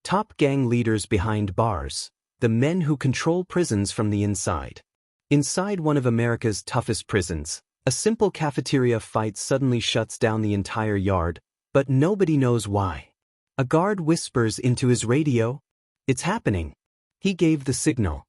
Top gang leaders behind bars, the men who control prisons from the inside. Inside one of America's toughest prisons, a simple cafeteria fight suddenly shuts down the entire yard, but nobody knows why. A guard whispers into his radio, "It's happening." He gave the signal.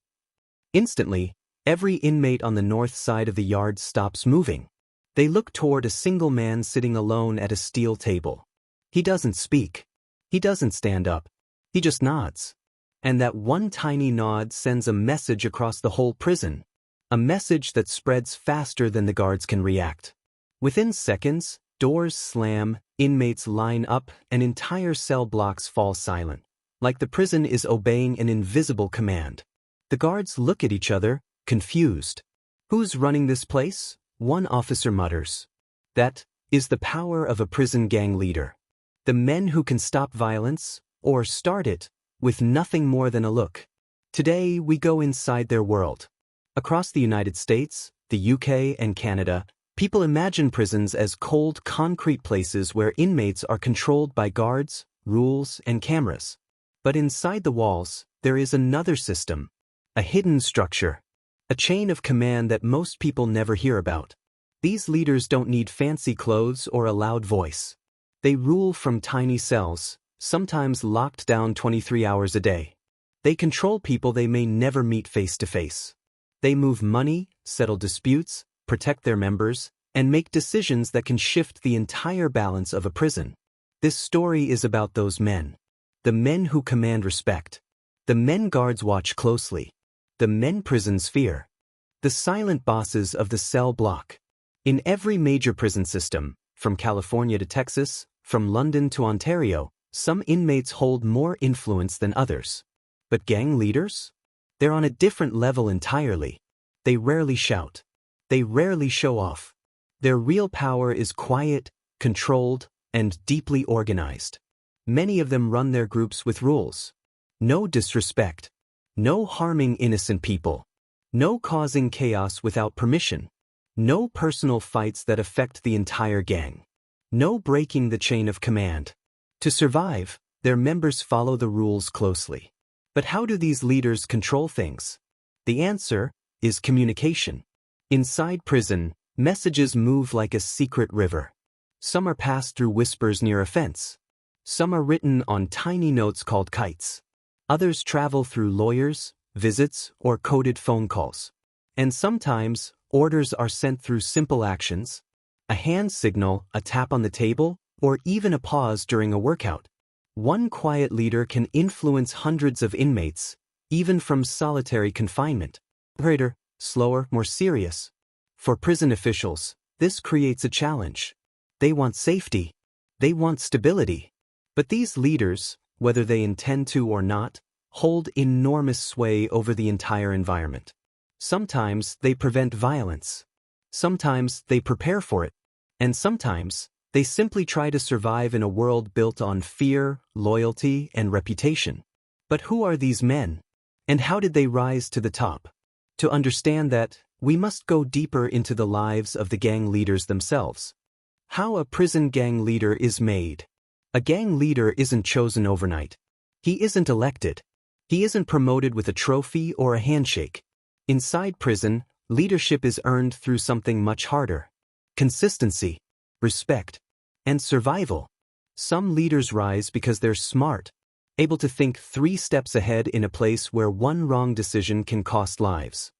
Instantly, every inmate on the north side of the yard stops moving. They look toward a single man sitting alone at a steel table. He doesn't speak. He doesn't stand up. He just nods. And that one tiny nod sends a message across the whole prison. A message that spreads faster than the guards can react. Within seconds, doors slam, inmates line up, and entire cell blocks fall silent, like the prison is obeying an invisible command. The guards look at each other, confused. "Who's running this place?" one officer mutters. That is the power of a prison gang leader. The men who can stop violence, or start it, with nothing more than a look. Today, we go inside their world. Across the United States, the UK, and Canada, people imagine prisons as cold, concrete places where inmates are controlled by guards, rules, and cameras. But inside the walls, there is another system, a hidden structure, a chain of command that most people never hear about. These leaders don't need fancy clothes or a loud voice. They rule from tiny cells, sometimes locked down 23 hours a day. They control people they may never meet face to face. They move money, settle disputes, protect their members, and make decisions that can shift the entire balance of a prison. This story is about those men. The men who command respect. The men guards watch closely. The men prisons fear. The silent bosses of the cell block. In every major prison system, from California to Texas, from London to Ontario, some inmates hold more influence than others. But gang leaders? They're on a different level entirely. They rarely shout. They rarely show off. Their real power is quiet, controlled, and deeply organized. Many of them run their groups with rules. No disrespect. No harming innocent people. No causing chaos without permission. No personal fights that affect the entire gang. No breaking the chain of command. To survive, their members follow the rules closely. But how do these leaders control things? The answer is communication. Inside prison, messages move like a secret river. Some are passed through whispers near a fence. Some are written on tiny notes called kites. Others travel through lawyers, visits, or coded phone calls. And sometimes, orders are sent through simple actions. A hand signal, a tap on the table, or even a pause during a workout. One quiet leader can influence hundreds of inmates, even from solitary confinement. Operator, slower, more serious. For prison officials, this creates a challenge. They want safety. They want stability. But these leaders, whether they intend to or not, hold enormous sway over the entire environment. Sometimes they prevent violence. Sometimes they prepare for it. And sometimes, they simply try to survive in a world built on fear, loyalty, and reputation. But who are these men? And how did they rise to the top? To understand that, we must go deeper into the lives of the gang leaders themselves. How a prison gang leader is made. A gang leader isn't chosen overnight. He isn't elected. He isn't promoted with a trophy or a handshake. Inside prison, leadership is earned through something much harder. Consistency, respect, and survival. Some leaders rise because they're smart, able to think 3 steps ahead in a place where one wrong decision can cost lives.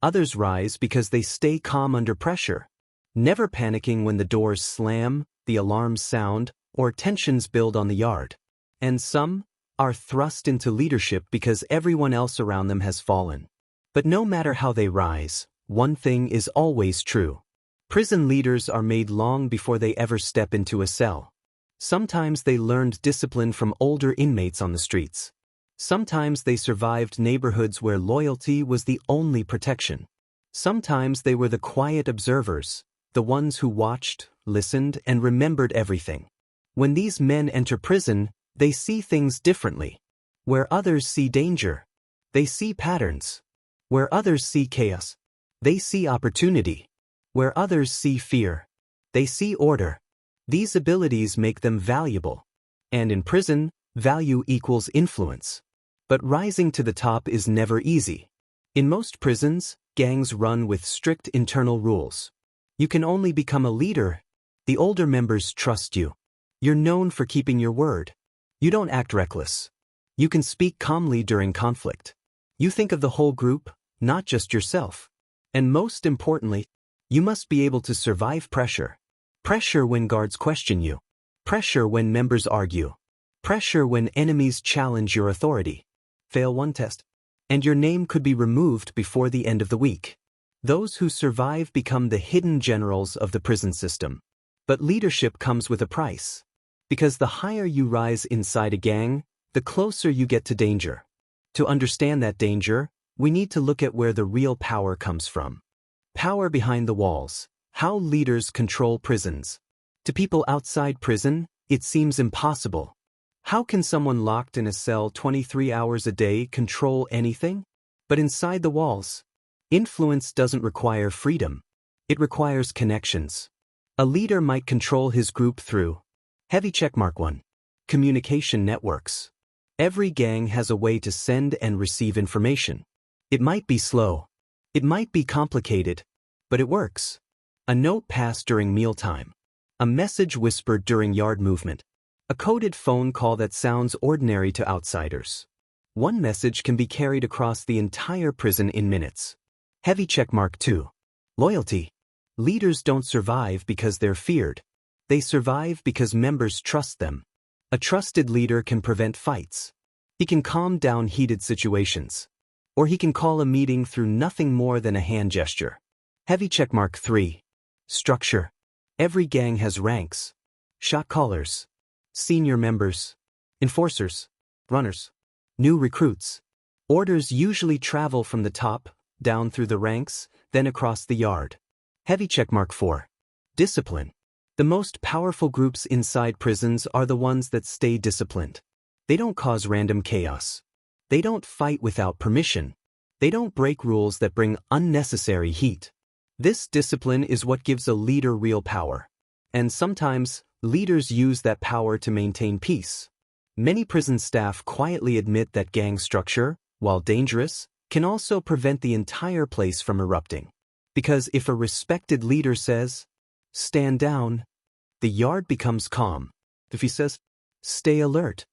Others rise because they stay calm under pressure, never panicking when the doors slam, the alarms sound, or tensions build on the yard. And some are thrust into leadership because everyone else around them has fallen. But no matter how they rise, one thing is always true. Prison leaders are made long before they ever step into a cell. Sometimes they learned discipline from older inmates on the streets. Sometimes they survived neighborhoods where loyalty was the only protection. Sometimes they were the quiet observers, the ones who watched, listened, and remembered everything. When these men enter prison, they see things differently. Where others see danger, they see patterns. Where others see chaos, they see opportunity. Where others see fear, they see order. These abilities make them valuable. And in prison, value equals influence. But rising to the top is never easy. In most prisons, gangs run with strict internal rules. You can only become a leader. The older members trust you. You're known for keeping your word. You don't act reckless. You can speak calmly during conflict. You think of the whole group, not just yourself. And most importantly, you must be able to survive pressure. Pressure when guards question you. Pressure when members argue. Pressure when enemies challenge your authority. Fail one test, and your name could be removed before the end of the week. Those who survive become the hidden generals of the prison system. But leadership comes with a price. Because the higher you rise inside a gang, the closer you get to danger. To understand that danger, we need to look at where the real power comes from. Power behind the walls. How leaders control prisons. To people outside prison, it seems impossible. How can someone locked in a cell 23 hours a day control anything? But inside the walls, influence doesn't require freedom. It requires connections. A leader might control his group through heavy checkmark 1. Communication networks. Every gang has a way to send and receive information. It might be slow. It might be complicated, but it works. A note passed during mealtime. A message whispered during yard movement. A coded phone call that sounds ordinary to outsiders. One message can be carried across the entire prison in minutes. Heavy checkmark 2. Loyalty. Leaders don't survive because they're feared. They survive because members trust them. A trusted leader can prevent fights. He can calm down heated situations. Or he can call a meeting through nothing more than a hand gesture. Heavy checkmark 3. Structure. Every gang has ranks. Shot callers. Senior members. Enforcers. Runners. New recruits. Orders usually travel from the top, down through the ranks, then across the yard. Heavy checkmark 4. Discipline. The most powerful groups inside prisons are the ones that stay disciplined. They don't cause random chaos. They don't fight without permission. They don't break rules that bring unnecessary heat. This discipline is what gives a leader real power. And sometimes, leaders use that power to maintain peace. Many prison staff quietly admit that gang structure, while dangerous, can also prevent the entire place from erupting. Because if a respected leader says, "Stand down," the yard becomes calm. If he says, "Stay alert,"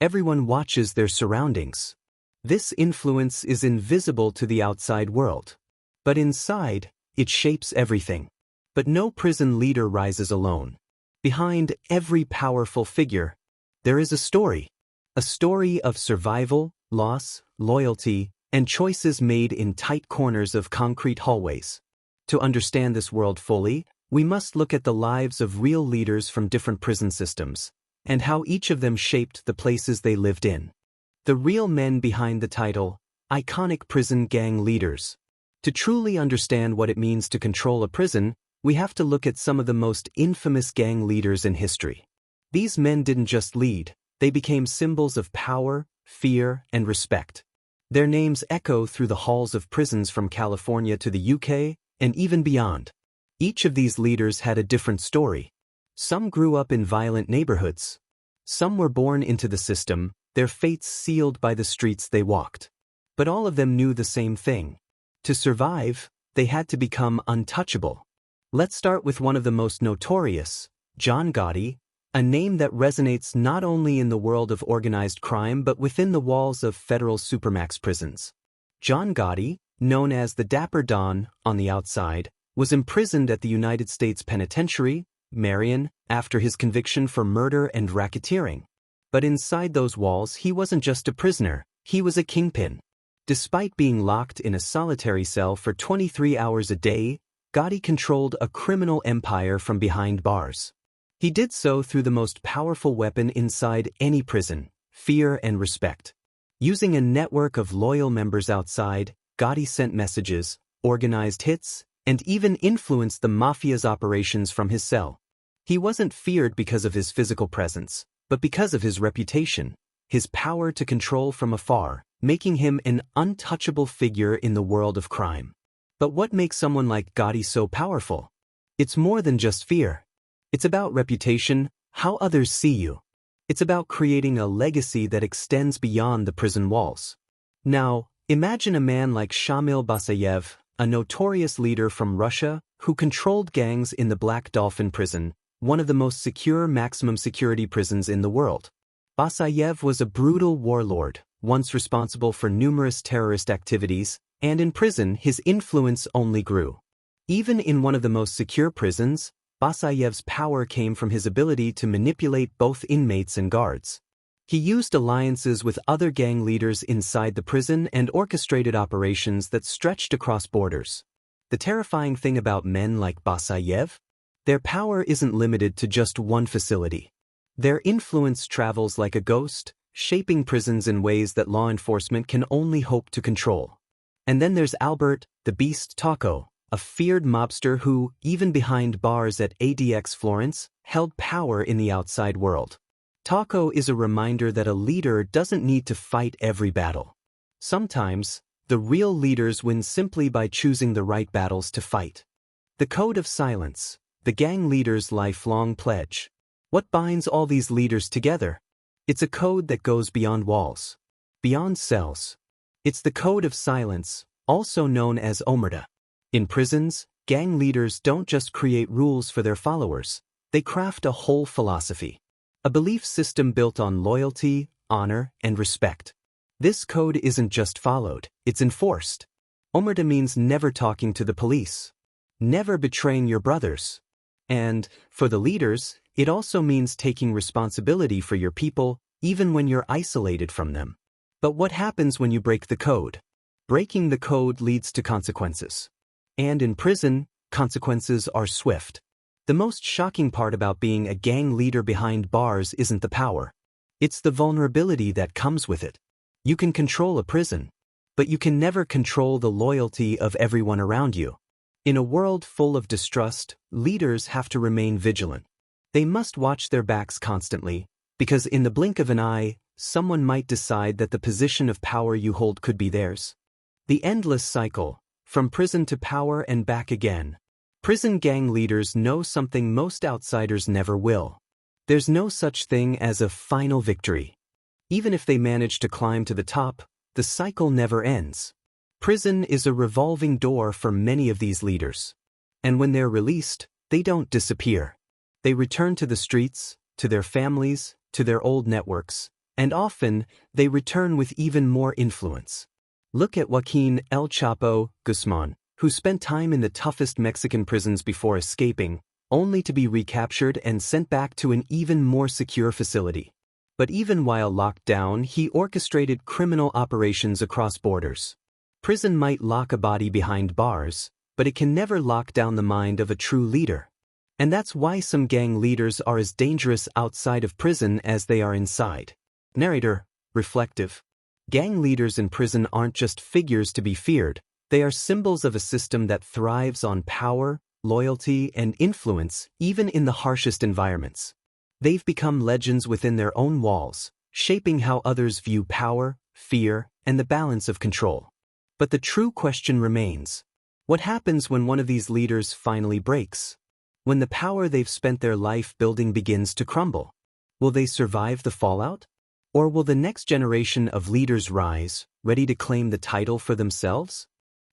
everyone watches their surroundings. This influence is invisible to the outside world. But inside, it shapes everything. But no prison leader rises alone. Behind every powerful figure, there is a story. A story of survival, loss, loyalty, and choices made in tight corners of concrete hallways. To understand this world fully, we must look at the lives of real leaders from different prison systems, and how each of them shaped the places they lived in. The real men behind the title, Iconic Prison Gang Leaders. To truly understand what it means to control a prison, we have to look at some of the most infamous gang leaders in history. These men didn't just lead, they became symbols of power, fear, and respect. Their names echo through the halls of prisons from California to the UK, and even beyond. Each of these leaders had a different story. Some grew up in violent neighborhoods. Some were born into the system, their fates sealed by the streets they walked. But all of them knew the same thing. To survive, they had to become untouchable. Let's start with one of the most notorious, John Gotti, a name that resonates not only in the world of organized crime but within the walls of federal supermax prisons. John Gotti, known as the Dapper Don on the outside, was imprisoned at the United States Penitentiary, Marion, after his conviction for murder and racketeering. But inside those walls, he wasn't just a prisoner, he was a kingpin. Despite being locked in a solitary cell for 23 hours a day, Gotti controlled a criminal empire from behind bars. He did so through the most powerful weapon inside any prison, fear and respect. Using a network of loyal members outside, Gotti sent messages, organized hits, and even influenced the mafia's operations from his cell. He wasn't feared because of his physical presence, but because of his reputation, his power to control from afar, making him an untouchable figure in the world of crime. But what makes someone like Gotti so powerful? It's more than just fear. It's about reputation, how others see you. It's about creating a legacy that extends beyond the prison walls. Now, imagine a man like Shamil Basayev, a notorious leader from Russia who controlled gangs in the Black Dolphin prison, one of the most secure maximum security prisons in the world. Basayev was a brutal warlord, once responsible for numerous terrorist activities, and in prison his influence only grew. Even in one of the most secure prisons, Basayev's power came from his ability to manipulate both inmates and guards. He used alliances with other gang leaders inside the prison and orchestrated operations that stretched across borders. The terrifying thing about men like Basayev? Their power isn't limited to just one facility. Their influence travels like a ghost, shaping prisons in ways that law enforcement can only hope to control. And then there's Albert, the Beast Taco, a feared mobster who, even behind bars at ADX Florence, held power in the outside world. Taco is a reminder that a leader doesn't need to fight every battle. Sometimes, the real leaders win simply by choosing the right battles to fight. The Code of Silence, the gang leader's lifelong pledge. What binds all these leaders together? It's a code that goes beyond walls, beyond cells. It's the Code of Silence, also known as Omerta. In prisons, gang leaders don't just create rules for their followers, they craft a whole philosophy. A belief system built on loyalty, honor, and respect. This code isn't just followed, it's enforced. Omerta means never talking to the police, never betraying your brothers. And, for the leaders, it also means taking responsibility for your people, even when you're isolated from them. But what happens when you break the code? Breaking the code leads to consequences. And in prison, consequences are swift. The most shocking part about being a gang leader behind bars isn't the power. It's the vulnerability that comes with it. You can control a prison, but you can never control the loyalty of everyone around you. In a world full of distrust, leaders have to remain vigilant. They must watch their backs constantly, because in the blink of an eye, someone might decide that the position of power you hold could be theirs. The endless cycle, from prison to power and back again. Prison gang leaders know something most outsiders never will. There's no such thing as a final victory. Even if they manage to climb to the top, the cycle never ends. Prison is a revolving door for many of these leaders. And when they're released, they don't disappear. They return to the streets, to their families, to their old networks, and often, they return with even more influence. Look at Joaquin El Chapo Guzman, who spent time in the toughest Mexican prisons before escaping, only to be recaptured and sent back to an even more secure facility. But even while locked down, he orchestrated criminal operations across borders. Prison might lock a body behind bars, but it can never lock down the mind of a true leader. And that's why some gang leaders are as dangerous outside of prison as they are inside. Narrator, reflective. Gang leaders in prison aren't just figures to be feared, they are symbols of a system that thrives on power, loyalty, and influence, even in the harshest environments. They've become legends within their own walls, shaping how others view power, fear, and the balance of control. But the true question remains: what happens when one of these leaders finally breaks? When the power they've spent their life building begins to crumble? Will they survive the fallout? Or will the next generation of leaders rise, ready to claim the title for themselves?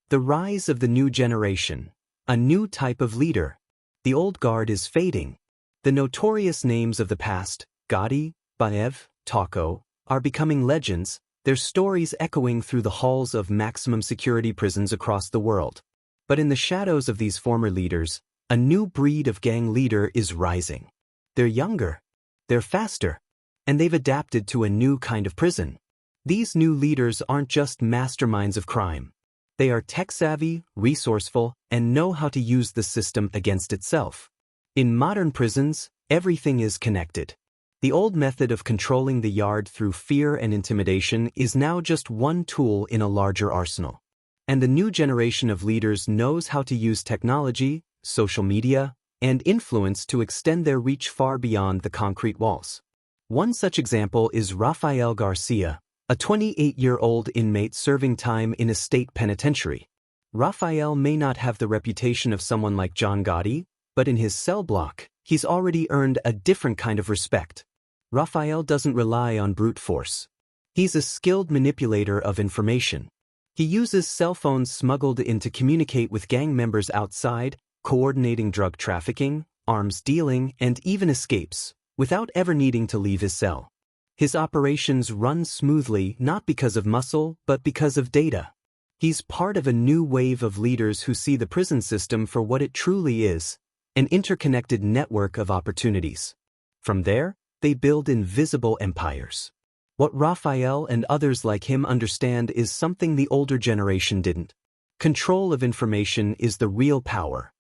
The rise of the new generation, a new type of leader. The old guard is fading. The notorious names of the past, Gotti, Baev, Taco, are becoming legends, their stories echoing through the halls of maximum security prisons across the world. But in the shadows of these former leaders, a new breed of gang leader is rising. They're younger, they're faster, and they've adapted to a new kind of prison. These new leaders aren't just masterminds of crime. They are tech-savvy, resourceful, and know how to use the system against itself. In modern prisons, everything is connected. The old method of controlling the yard through fear and intimidation is now just one tool in a larger arsenal. And the new generation of leaders knows how to use technology, social media, and influence to extend their reach far beyond the concrete walls. One such example is Rafael Garcia, a 28-year-old inmate serving time in a state penitentiary. Rafael may not have the reputation of someone like John Gotti, but in his cell block, he's already earned a different kind of respect. Raphael doesn't rely on brute force. He's a skilled manipulator of information. He uses cell phones smuggled in to communicate with gang members outside, coordinating drug trafficking, arms dealing, and even escapes, without ever needing to leave his cell. His operations run smoothly not because of muscle, but because of data. He's part of a new wave of leaders who see the prison system for what it truly is, an interconnected network of opportunities. From there, they build invisible empires. What Raphael and others like him understand is something the older generation didn't. Control of information is the real power.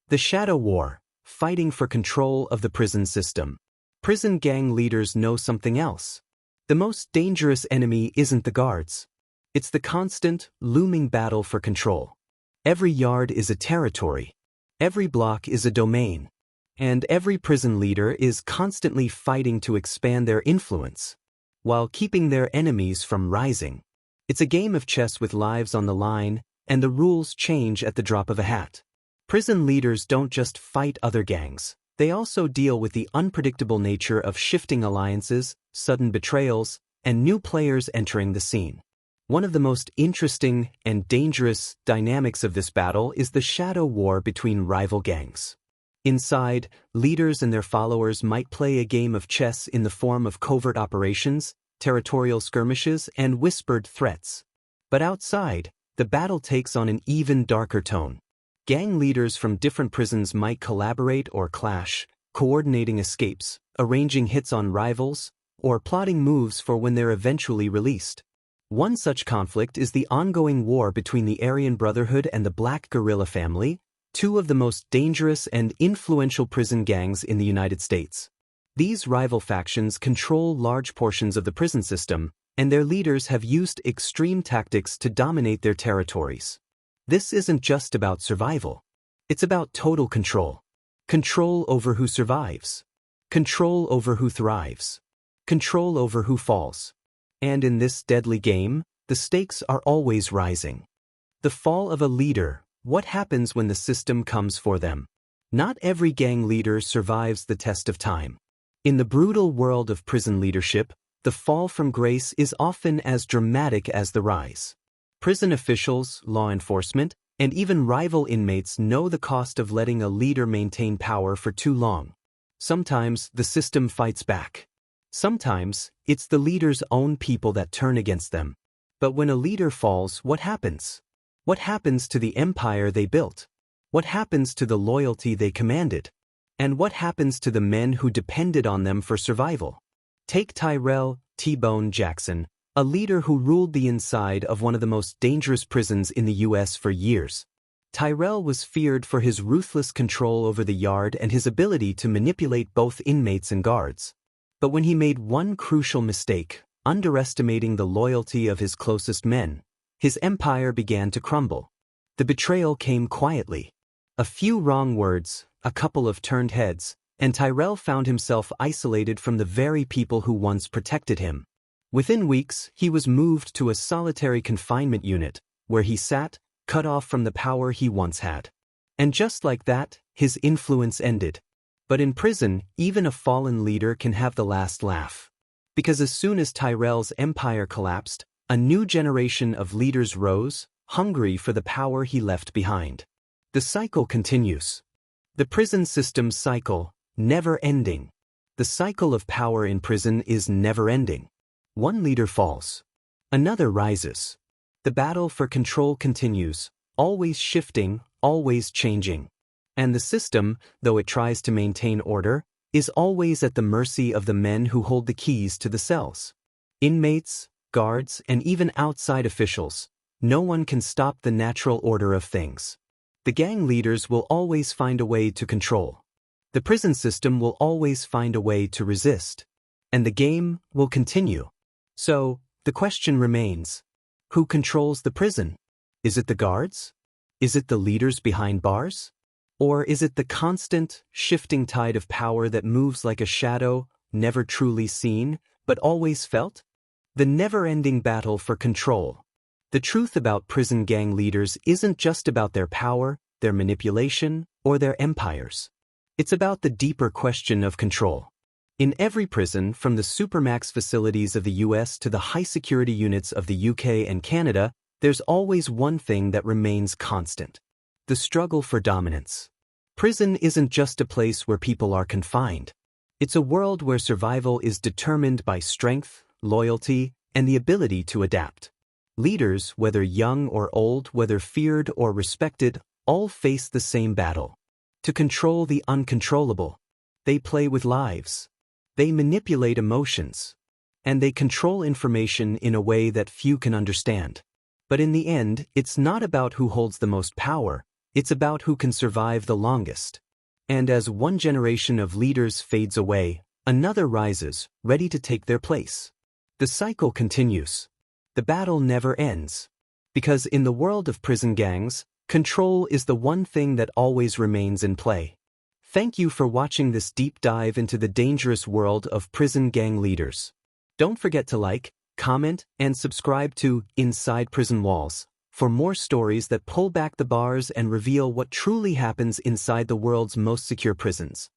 The shadow war, fighting for control of the prison system. Prison gang leaders know something else. The most dangerous enemy isn't the guards. It's the constant, looming battle for control. Every yard is a territory. Every block is a domain. And every prison leader is constantly fighting to expand their influence, while keeping their enemies from rising. It's a game of chess with lives on the line, and the rules change at the drop of a hat. Prison leaders don't just fight other gangs. They also deal with the unpredictable nature of shifting alliances, sudden betrayals, and new players entering the scene. One of the most interesting and dangerous dynamics of this battle is the shadow war between rival gangs. Inside, leaders and their followers might play a game of chess in the form of covert operations, territorial skirmishes, and whispered threats. But outside, the battle takes on an even darker tone. Gang leaders from different prisons might collaborate or clash, coordinating escapes, arranging hits on rivals, or plotting moves for when they're eventually released. One such conflict is the ongoing war between the Aryan Brotherhood and the Black Guerrilla family, two of the most dangerous and influential prison gangs in the United States. These rival factions control large portions of the prison system, and their leaders have used extreme tactics to dominate their territories. This isn't just about survival. It's about total control. Control over who survives. Control over who thrives. Control over who falls. And in this deadly game, the stakes are always rising. The fall of a leader. What happens when the system comes for them? Not every gang leader survives the test of time. In the brutal world of prison leadership, the fall from grace is often as dramatic as the rise. Prison officials, law enforcement, and even rival inmates know the cost of letting a leader maintain power for too long. Sometimes the system fights back. Sometimes it's the leader's own people that turn against them. But when a leader falls, what happens? What happens to the empire they built? What happens to the loyalty they commanded? And what happens to the men who depended on them for survival? Take Tyrell T-Bone Jackson, a leader who ruled the inside of one of the most dangerous prisons in the U.S. for years. Tyrell was feared for his ruthless control over the yard and his ability to manipulate both inmates and guards. But when he made one crucial mistake, underestimating the loyalty of his closest men, his empire began to crumble. The betrayal came quietly. A few wrong words, a couple of turned heads, and Tyrell found himself isolated from the very people who once protected him. Within weeks, he was moved to a solitary confinement unit, where he sat, cut off from the power he once had. And just like that, his influence ended. But in prison, even a fallen leader can have the last laugh. Because as soon as Tyrell's empire collapsed, a new generation of leaders rose, hungry for the power he left behind. The cycle continues. The prison system's cycle, never ending. The cycle of power in prison is never ending. One leader falls. Another rises. The battle for control continues, always shifting, always changing. And the system, though it tries to maintain order, is always at the mercy of the men who hold the keys to the cells. Inmates, guards, and even outside officials. No one can stop the natural order of things. The gang leaders will always find a way to control. The prison system will always find a way to resist. And the game will continue. So, the question remains, who controls the prison? Is it the guards? Is it the leaders behind bars? Or is it the constant, shifting tide of power that moves like a shadow, never truly seen, but always felt? The never-ending battle for control. The truth about prison gang leaders isn't just about their power, their manipulation, or their empires. It's about the deeper question of control. In every prison, from the supermax facilities of the US to the high-security units of the UK and Canada, there's always one thing that remains constant: the struggle for dominance. Prison isn't just a place where people are confined. It's a world where survival is determined by strength, loyalty, and the ability to adapt. Leaders, whether young or old, whether feared or respected, all face the same battle: to control the uncontrollable. They play with lives. They manipulate emotions. And they control information in a way that few can understand. But in the end, it's not about who holds the most power, it's about who can survive the longest. And as one generation of leaders fades away, another rises, ready to take their place. The cycle continues. The battle never ends. Because in the world of prison gangs, control is the one thing that always remains in play. Thank you for watching this deep dive into the dangerous world of prison gang leaders. Don't forget to like, comment, and subscribe to Inside Prison Walls for more stories that pull back the bars and reveal what truly happens inside the world's most secure prisons.